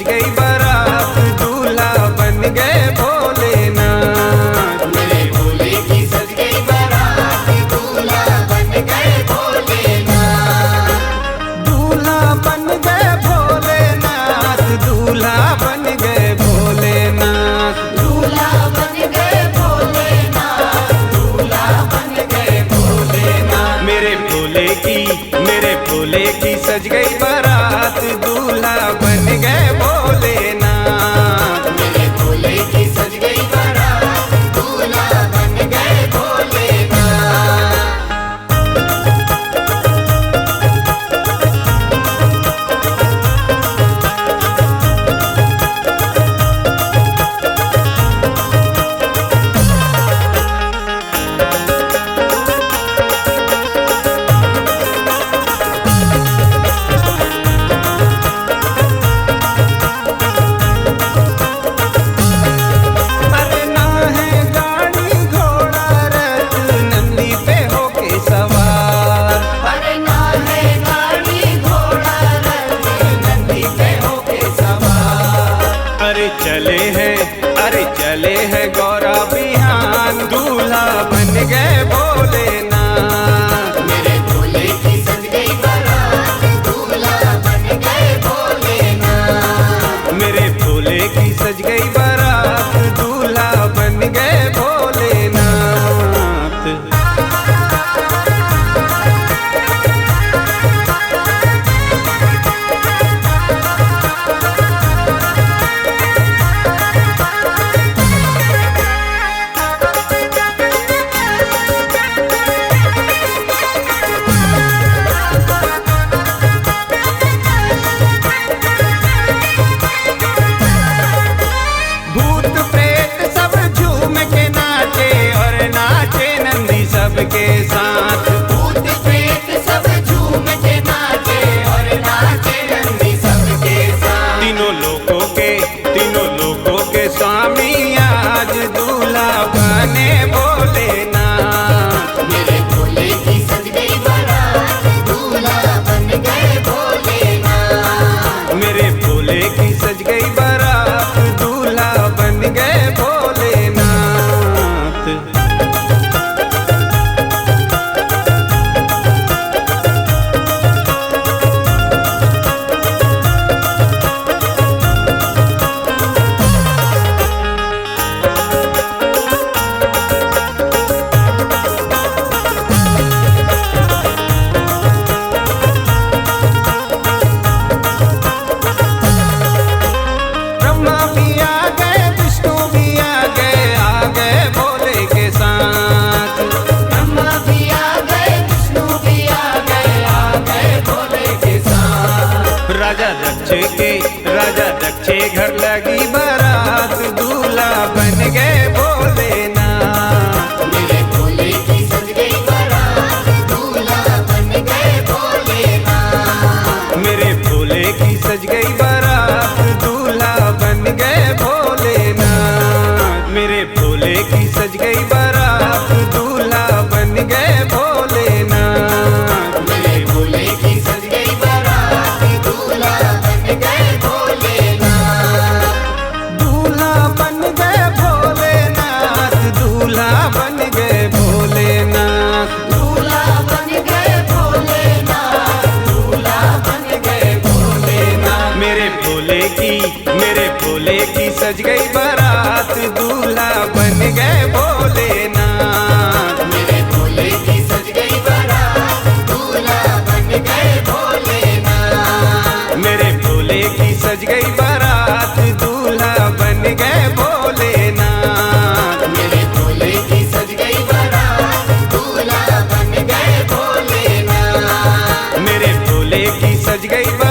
सज गई बारात, दूल्हा बन गए भोलेनाथ। मेरे भोले की सज गई बारात, दूल्हा बन गए भोलेनाथ। दूल्हा बन गए भोलेनाथ, दूल्हा बन गए भोलेनाथ। दूल्हा बन गए भोलेनाथ, दूल्हा बन गए भोलेनाथ। मेरे भोले की सज गई बारात, दूल्हा बन गए भोलेनाथ। मेरे भोले की सज गई बारात, दूल्हा बन गए भोलेनाथ। अरे ना है गाड़ी घोड़ा रथ, नंदी पे होके सवार। अरे ना है गाड़ी घोड़ा रथ, नंदी पे होके सवार। अरे चले हैं गौरा बिहान, दूल्हा बन गए भोलेनाथ। मेरे भोले की सज गई बारात, दूल्हा बन गए भोलेनाथ। मेरे भोले की सज गई बारात, दूल्हा बन गए भोलेनाथ। भूत प्रेत सब झूम के नाचे, और नाचे नंदी सबके साथ। भूत प्रेत सब झूम के नाचे, और नाचे नंदी सबके साथ। तीनों लोकों के स्वामी आज दूल्हा बने भोलेनाथ। मेरे भोले की सज गई बारात, दूल्हा बन गए भोलेनाथ। मेरे भोले की सज गई बारात, दूल्हा बन गए भोलेनाथ। ब्रह्मा भी आ गए, विष्णु भी आ गए भोले के साथ। ब्रह्मा भी आ गए, विष्णु भी आ गए भोले के साथ। राजा दक्ष के घर लगी बारात, दूल्हा बन गए भोलेनाथ। मेरे भोले की सज गई बारात, दूल्हा बन गए भोलेनाथ। मेरे भोले की सज गई बारात, दूल्हा बन गए भोलेनाथ। मेरे भोले की सज गई बारात, दूल्हा बन गए भोलेनाथ। मेरे भोले की सज गई बारात, दूल्हा बन गए भोलेनाथ। दूल्हा बन गए भोलेनाथ, दूल्हा बन गए भोलेनाथ। दूल्हा बन गए भोलेनाथ, दूल्हा बन गए भोलेनाथ। मेरे भोले की सज गई बारात, दूल्हा बन गए भोलेनाथ। मेरे भोले की सज गई बारात, दूल्हा बन गए भोलेनाथ। मेरे भोले की सज गई बारात, दूल्हा बन गए भोलेनाथ। मेरे भोले की सज गई बारात, दूल्हा बन गए भोलेनाथ। मेरे भोले की सज गई बारात।